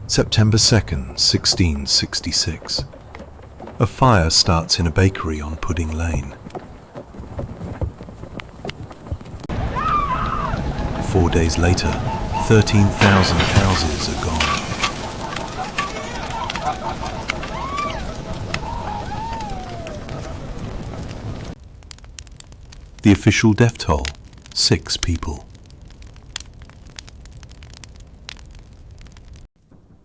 September 2nd, 1666. A fire starts in a bakery on Pudding Lane. 4 days later, 13,000 houses are gone. The official death toll, 6 people.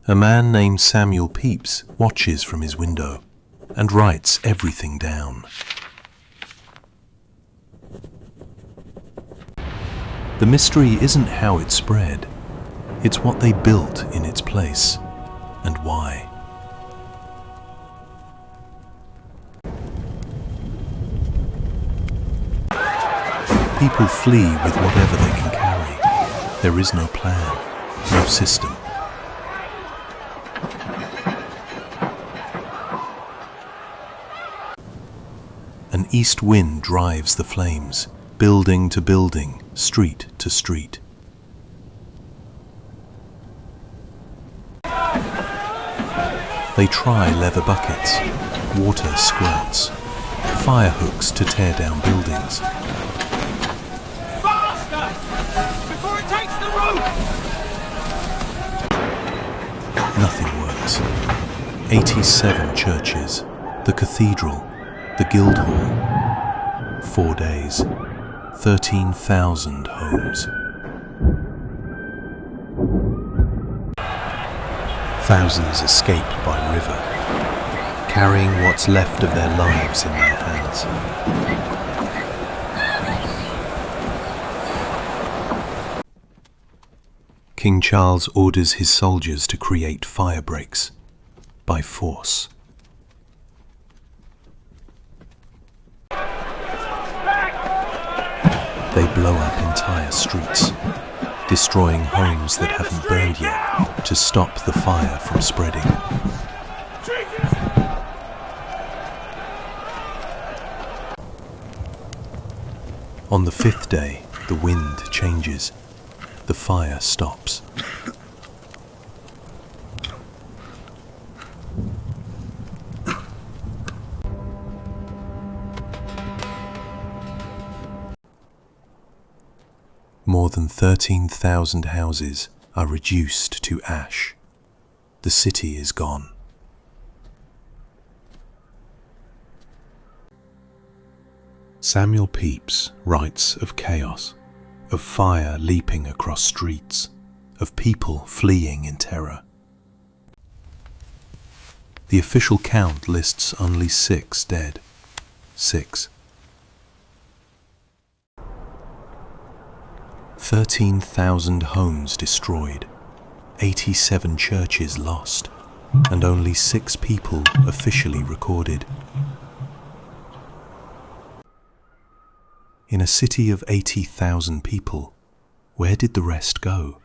A man named Samuel Pepys watches from his window and writes everything down. The mystery isn't how it spread, it's what they built in its place and why. People flee with whatever they can carry. There is no plan, no system. An east wind drives the flames, building to building, street to street. They try leather buckets, water squirts, fire hooks to tear down buildings. Faster! Before it takes the roof! Nothing works. 87 churches, the Cathedral, the Guildhall. 4 days, 13,000 homes. Thousands escape by river, carrying what's left of their lives in their hands. King Charles orders his soldiers to create fire breaks by force. They blow up entire streets, destroying homes that haven't burned yet to stop the fire from spreading. On the 5th day, the wind changes. The fire stops. More than 13,000 houses are reduced to ash. The city is gone. Samuel Pepys writes of chaos, of fire leaping across streets, of people fleeing in terror. The official count lists only 6 dead. 6. 13,000 homes destroyed, 87 churches lost, and only 6 people officially recorded. In a city of 80,000 people, where did the rest go?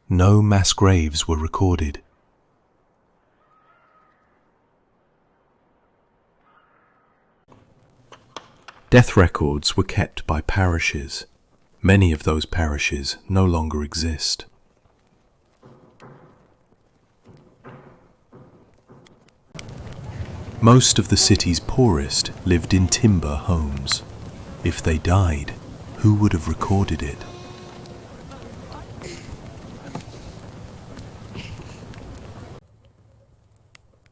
No mass graves were recorded. Death records were kept by parishes. Many of those parishes no longer exist. Most of the city's poorest lived in timber homes. If they died, who would have recorded it?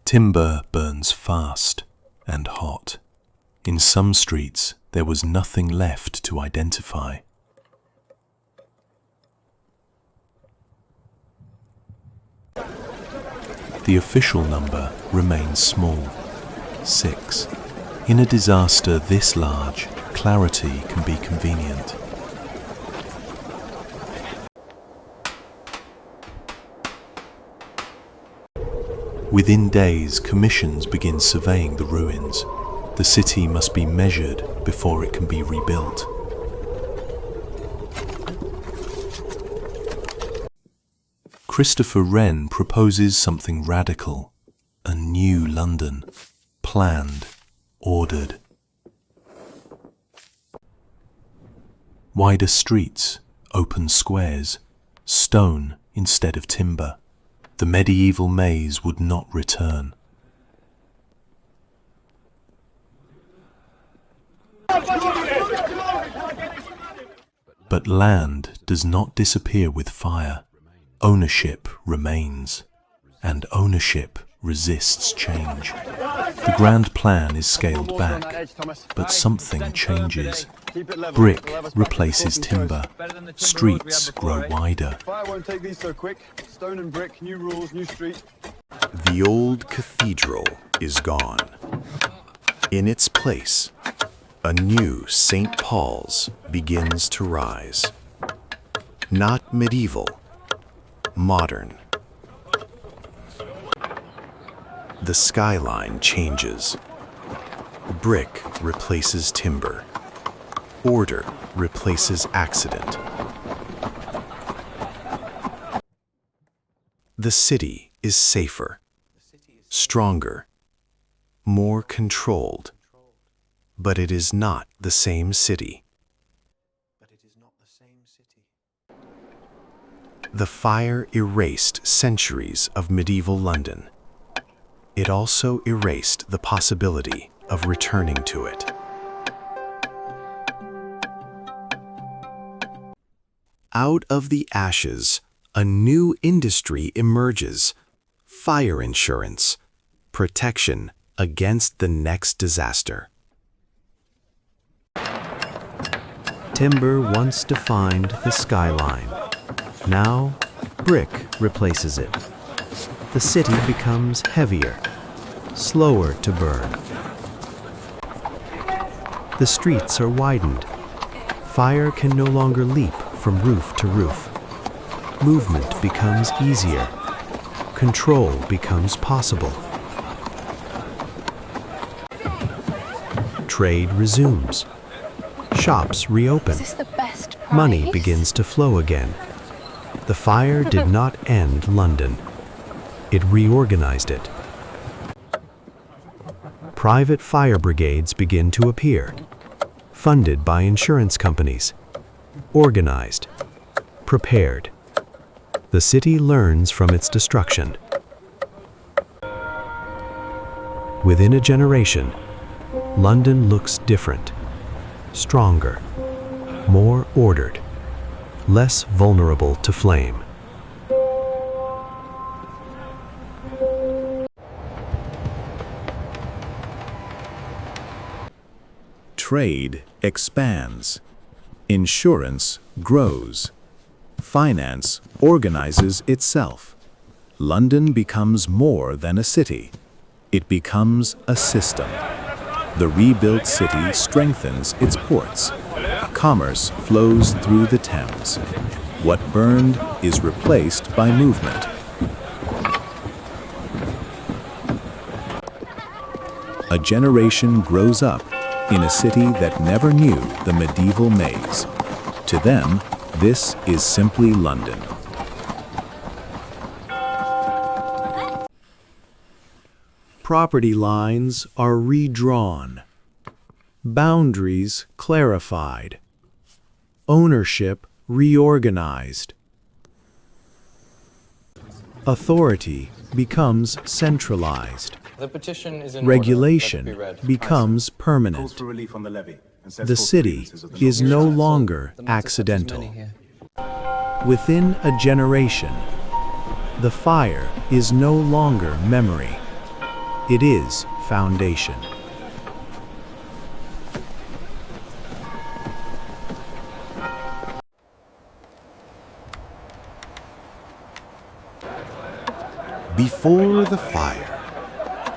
Timber burns fast and hot. In some streets, there was nothing left to identify. The official number remains small, 6. In a disaster this large, clarity can be convenient. Within days, commissions begin surveying the ruins. The city must be measured before it can be rebuilt. Christopher Wren proposes something radical, a new London, planned, ordered. Wider streets, open squares, stone instead of timber, The medieval maze would not return. But land does not disappear with fire. Ownership remains, and ownership resists change. The grand plan is scaled back, but something changes. Brick replaces timber. Streets grow wider. Fire won't take these so quick. Stone and brick, new rules, new street. The old cathedral is gone. In its place, a new St. Paul's begins to rise. Not medieval, modern. The skyline changes. Brick replaces timber. Order replaces accident. The city is safer, stronger, more controlled. But it is not the same city. The fire erased centuries of medieval London. It also erased the possibility of returning to it. Out of the ashes, a new industry emerges: fire insurance, protection against the next disaster. Timber once defined the skyline. Now, brick replaces it. The city becomes heavier, slower to burn. The streets are widened. Fire can no longer leap from roof to roof. Movement becomes easier. Control becomes possible. Trade resumes. Shops reopen. Is this the best price? Money begins to flow again. The fire did not end London. It reorganized it. Private fire brigades begin to appear, funded by insurance companies. Organized, prepared. The city learns from its destruction. Within a generation, London looks different. Stronger, more ordered, less vulnerable to flame. Trade expands. Insurance grows. Finance organizes itself. London becomes more than a city. It becomes a system. The rebuilt city strengthens its ports. Commerce flows through the Thames. What burned is replaced by movement. A generation grows up in a city that never knew the medieval maze. To them, this is simply London. Property lines are redrawn. Boundaries clarified. Ownership reorganized. Authority becomes centralized. The petition is in Regulation order. Let it be read. becomes permanent. The city is no longer accidental. Within a generation, the fire is no longer memory. It is foundation. Before the fire,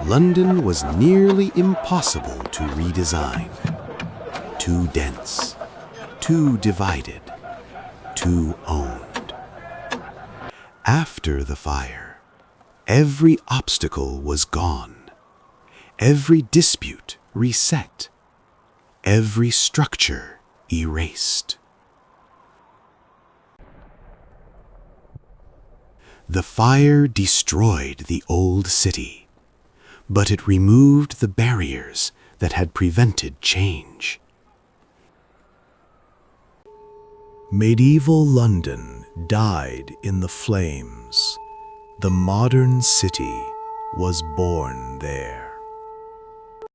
London was nearly impossible to redesign. Too dense, too divided, too owned. After the fire, every obstacle was gone. Every dispute reset. Every structure erased. The fire destroyed the old city, but it removed the barriers that had prevented change. Medieval London died in the flames, The modern city was born there.